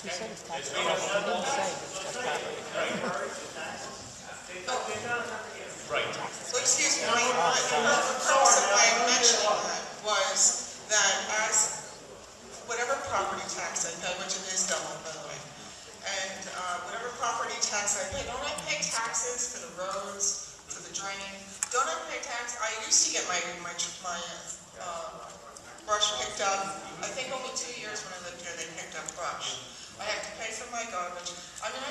He said it's tax property. He didn't say it's just property. Right. Well, excuse me, the purpose of my mentioning that was that as whatever property tax I pay, which it is double, by the way, and whatever property tax I pay, don't I pay taxes for the roads, for the draining? Don't I pay tax? I used to get my brush picked up. I think only 2 years when I lived here they picked up brush. I have to pay for my garbage. I mean, I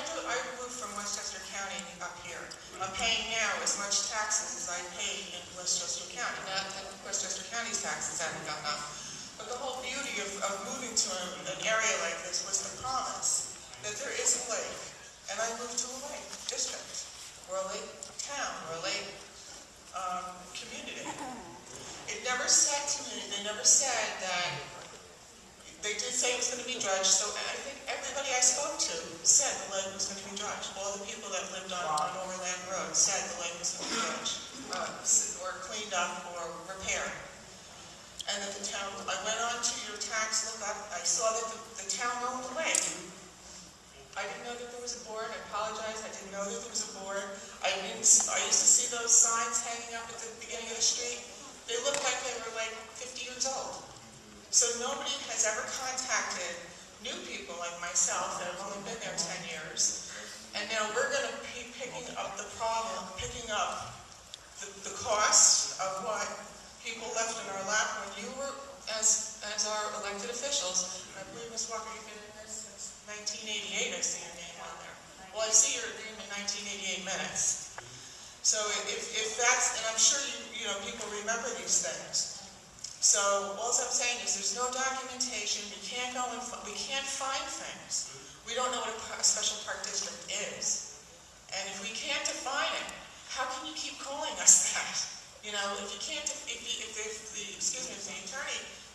moved from Westchester County up here. I'm paying now as much taxes as I paid in Westchester County. Now, Westchester County's taxes haven't gone up. But the whole beauty of moving to an area like this was the promise that there is a lake. And I moved to a lake district, or a lake town, or a lake community. It never said to me, they never said that. They did say it was going to be dredged, so I think everybody I spoke to said the lake was going to be dredged. All the people that lived on Overland Road said the lake was going to be dredged, or cleaned up, or repaired. And that the town, I went on to your tax lookup, I saw that the town owned the lake. I didn't know that there was a board, I apologize, I didn't know that there was a board. I used to see those signs hanging up at the beginning of the street. They looked like they were like 50 years old. So nobody has ever contacted new people like myself that have only been there 10 years. And now we're going to be picking up the problem, picking up the cost of what people left in our lap when you were, as our elected officials. And I believe, Ms. Walker, you've been in this since 1988, I see your name on there. Well, I see your name in 1988 minutes. So if that's, and I'm sure you know, people remember these things. So all I'm saying is there's no documentation. We can't go and we can't find things. We don't know what a special park district is. And if we can't define it, how can you keep calling us that? You know, if you can't, if the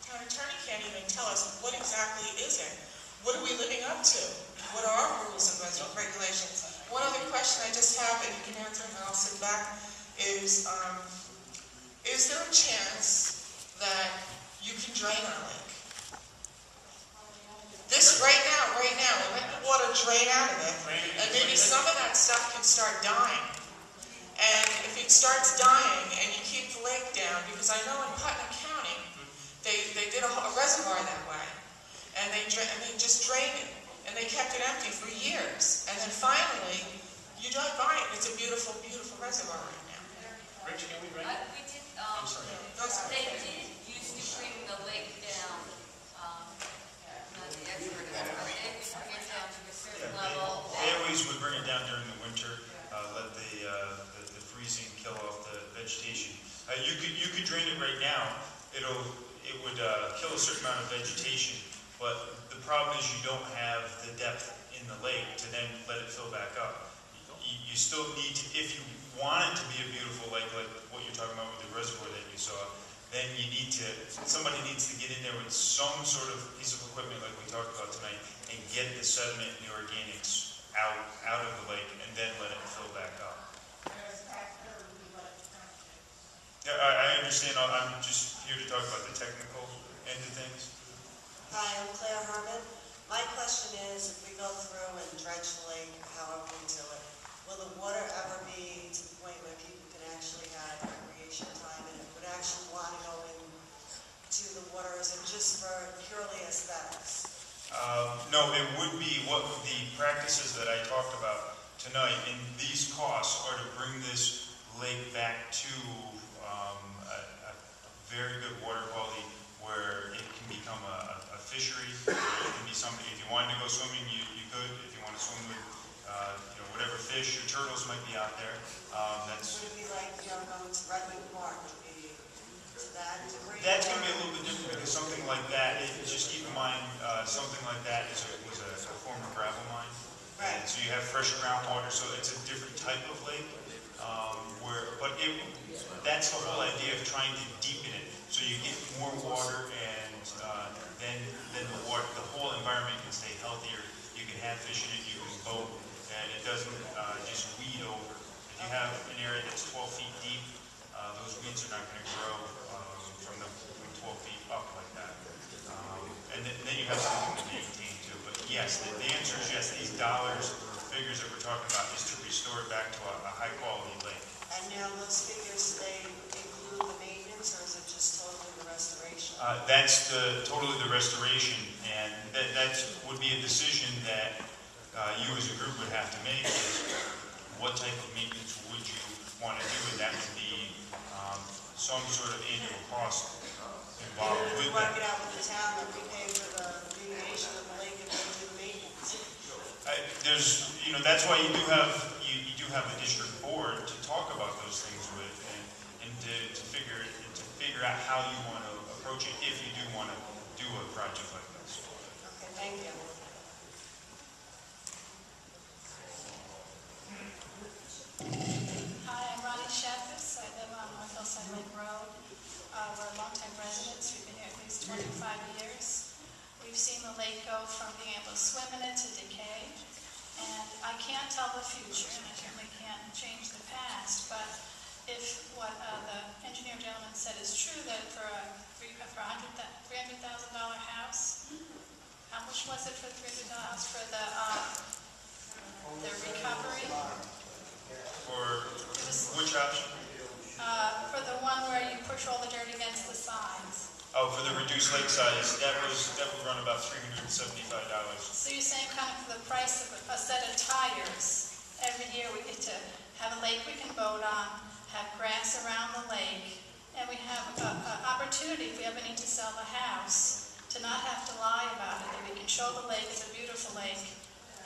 town attorney can't even tell us what exactly is it. What are we living up to? What are our rules and regulations? One other question I just have, and you can answer, and I'll sit back, is there a chance that you can drain our lake? This right now, let the water drain out of it, and maybe some of that stuff can start dying. And if it starts dying and you keep the lake down, because I know in Putnam County, they did a reservoir that way, and they just drained it, and they kept it empty for years. And then finally, you drive by it, it's a beautiful, beautiful reservoir right now. Rich, can we write? We did, I'm sorry. they did used to bring the lake down, not the expert, but they used to bring it down to a certain level. They always would bring it down during the winter, let the freezing kill off the vegetation. You could drain it right now. It would kill a certain amount of vegetation, but the problem is you don't have the depth in the lake to then let it fill back up. You still need to, if you want it to be a beautiful lake, like what you're talking about with the reservoir that you saw, then you need to, somebody needs to get in there with some sort of piece of equipment like we talked about tonight and get the sediment and the organics out of the lake and then let it fill back up. Yeah, I understand. I'm just here to talk about the technical end of things. Hi, I'm Claire Herman. My question is, if we go through and dredge the lake, however we do it, will the water ever be to the point where people can actually have recreation time and would actually want to go into the water? Is it just for purely aesthetics? No, it would be what the practices that I talked about tonight, and these costs are to bring this lake back to a very good water quality where it can become a fishery. It can be something, if you wanted to go swimming, you could. If you want to swim with whatever fish or turtles might be out there. Would it be like, going to Redwood Park, would be to that degree? That's going to be a little bit different because something like that, just keep in mind, something like that was a form of gravel mine. Right. And so you have fresh groundwater, so it's a different type of lake. That's the whole idea of trying to deepen it, so you get more water, and then the whole environment can stay healthier. You can have fish in it, you can boat, and it doesn't just weed over. If you have an area that's 12 feet deep, those weeds are not going to grow from 12 feet up like that. And then you have something to maintain too. But yes, they answer is yes. These dollars or figures that we're talking about is to restore it back to a high-quality lake. And now those figures, they include the maintenance, or is it just totally the restoration? That's totally the restoration, and that would be a decision that you as a group would have to make, is what type of maintenance would you want to do, and that would be some sort of annual cost involved And with we work it that. out with the town that we pay for the remediation of the lake and we do the maintenance. That's why you do have the district board to talk about those things with, and to figure out how you want to approach it if you do want to do a project like this. Okay, thank you. Hi, I'm Ronnie Shafis. I live on North Hillside Lake Road. We're longtime residents. We've been here at least 25 years. We've seen the lake go from being able to swim in it to decay. And I can't tell the future, and I certainly can't change the past, but if what the engineer gentleman said is true, that for a $300,000 house, how much was it for $300,000 for the recovery? For which option? For the one where you push all the dirt against the sides. Oh, for the reduced lake size, that would run about $375. So you're saying kind of for the price of a set of tires, every year we get to have a lake we can boat on, have grass around the lake, and we have an opportunity, if we ever need to sell the house, to not have to lie about it. And we can show the lake as a beautiful lake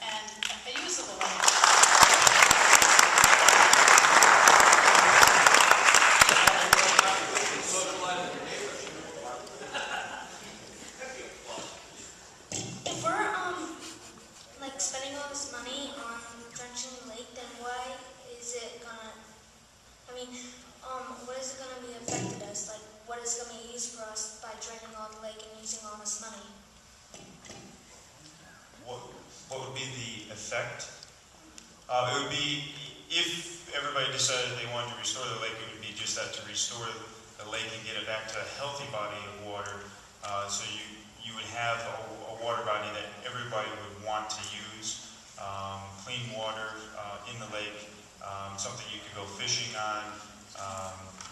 and a usable lake. If we're like spending all this money on drenching the lake, then why is it gonna? I mean, what is it gonna be affected us? Like, what is it gonna be used for us by draining all the lake and using all this money? What would be the effect? It would be, if everybody decided they wanted to restore the lake, it would be just that, to restore the lake and get it back to a healthy body of water. So you would have a water body that everybody would want to use, clean water in the lake, something you could go fishing on,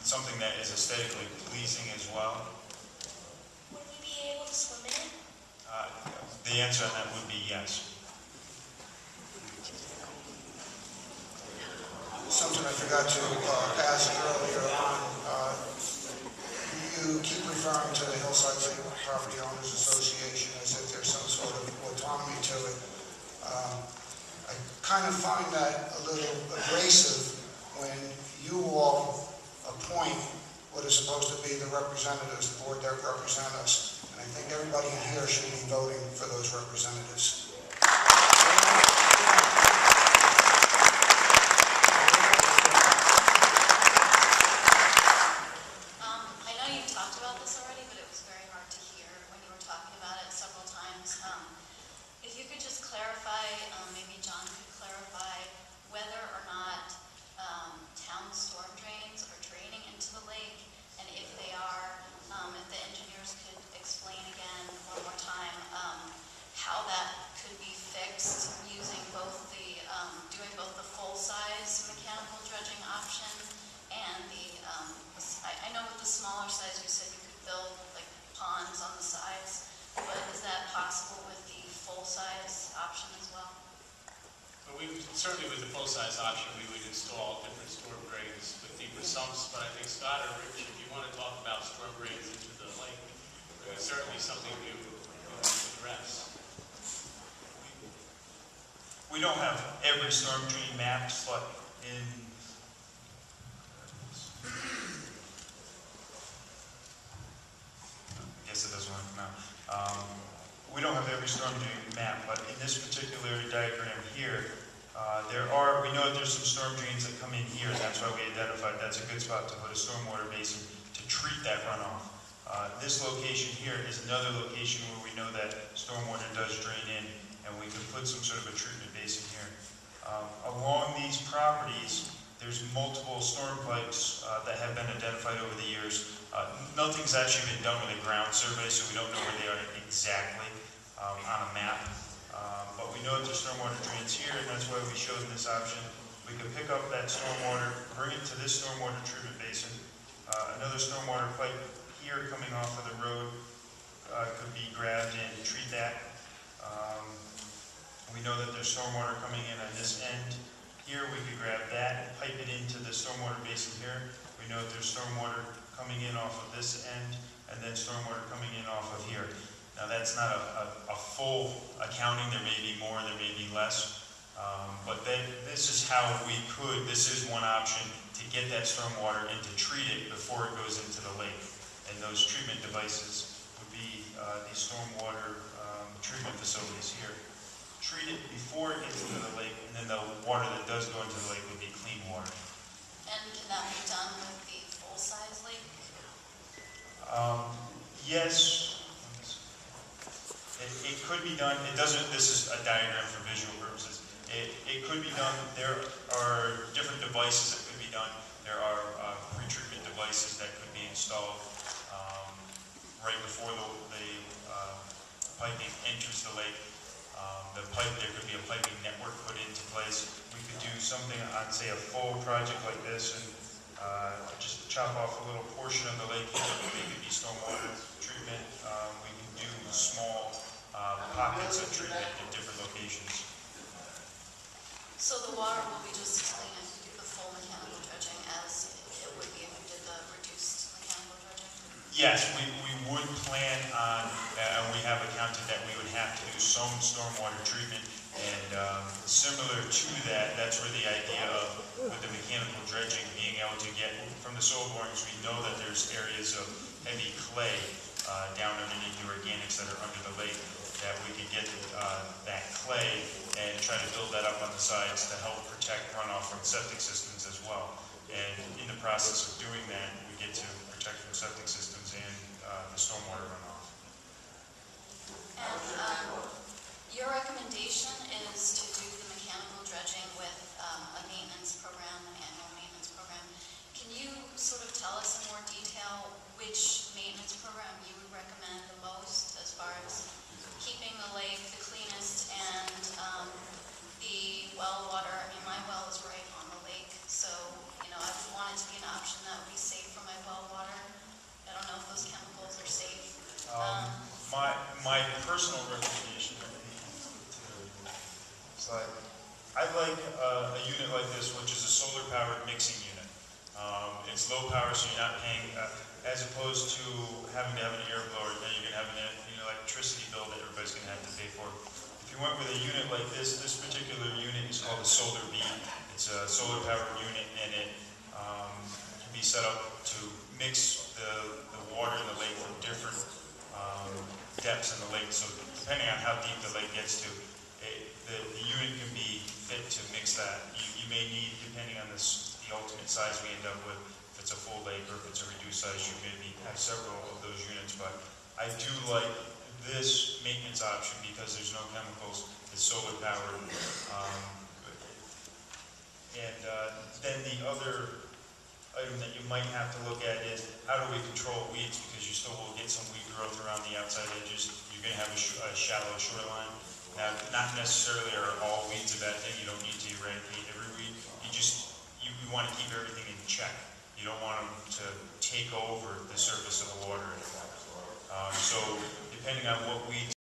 something that is aesthetically pleasing as well. Would we be able to swim in it? The answer on that would be yes. Something I forgot to ask earlier on. You keep referring to the Hillside Lake Property Owners Association as if there's some sort of autonomy to it. I kind of find that a little abrasive when you all appoint what is supposed to be the representatives, the board that represent us. And I think everybody in here should be voting for those representatives. I know you talked about this already, but it was very hard to hear when you were talking about it several times. If you could just clarify, maybe John could clarify whether or not town storm drains are draining into the lake, and if they are, if the engineers could explain again one more time how that could be fixed using both the, doing both the full-size mechanical dredging option and the, I know with the smaller size you said you could build like ponds on the sides, but is that possible with the full-size option as well? But certainly with the full-size option, we would install different storm drains with deeper sumps, but I think Scott or Rich, if you want to talk about storm drains into the lake, it's certainly something you address. We don't have every storm drain mapped, but in I guess it doesn't want to come out. We don't have every storm drain map, but in this particular diagram here, we know that there's some storm drains that come in here, and that's why we identified that's a good spot to put a stormwater basin to treat that runoff. This location here is another location where we know that stormwater does drain in, and we could put some sort of a treatment basin here. Along these properties, there's multiple storm pipes that have been identified over the years. Nothing's actually been done with a ground survey, so we don't know where they are exactly on a map. But we know that the stormwater drains here, and that's why we showed this option. We could pick up that stormwater, bring it to this stormwater treatment basin. Another stormwater pipe here coming off of the road could be grabbed and treat that. We know that there's stormwater coming in on this end. Here we could grab that and pipe it into the stormwater basin here. We know that there's stormwater coming in off of this end, and then stormwater coming in off of here. Now that's not a full accounting. There may be more, there may be less. But this is how we could, this is one option to get that stormwater and to treat it before it goes into the lake. And those treatment devices would be these stormwater treatment facilities here. Treat it before it gets into the lake, and then the water that does go into the lake would be clean water. And can that be done with the full-size lake? Yes. It could be done. It doesn't, this is a diagram for visual purposes. It could be done. There are different devices that could be done. There are pre-treatment devices that could be installed right before the piping enters the lake. There could be a piping network put into place. We could do something on, say, a full project like this, and just chop off a little portion of the lake. It could be stormwater treatment. We can do small pockets of treatment in different locations. So the water will be just as clean if you do the full mechanical dredging as it would be if you did the reduced mechanical dredging? Yes, we would plan on, and we have accounted that we would have to do some stormwater treatment, and similar to that, that's where the idea of with the mechanical dredging, being able to get from the soil borings, we know that there's areas of heavy clay down underneath the organics that are under the lake, that we could get that clay and try to build that up on the sides to help protect runoff from septic systems as well. And in the process of doing that, we get to protect from septic systems and the stormwater runoff. And your recommendation is to do the mechanical dredging with a maintenance program, an annual maintenance program. Can you sort of tell us in more detail which maintenance program you would recommend the most as far as keeping the lake the cleanest and the well water? I mean, my well is right on the lake, so I would want it to be an option that would be safe for my well water. I don't know if those chemicals are safe. My personal recommendation would be slide. I like a unit like this, which is a solar-powered mixing unit. It's low power, so you're not paying, as opposed to having to have an air blower, then you're going to have an electricity bill that everybody's going to have to pay for. If you went with a unit like this particular unit is called a solar beam. It's a solar-powered unit, and it can be set up to mix the water in the lake from different depths in the lake. So depending on how deep the lake gets to, the unit can be fit to mix that. You may need, depending on the ultimate size we end up with, if it's a full lake or if it's a reduced size, you maybe have several of those units. But I do like this maintenance option because there's no chemicals. It's solar powered. Then the other item that you might have to look at is how do we control weeds, because you still will get some weed growth around the outside edges. You're going to have a shallow shoreline. Now, not necessarily are all weeds a bad thing. You don't need to eradicate every weed. You want to keep everything in check. You don't want them to take over the surface of the water anymore. So depending on what weeds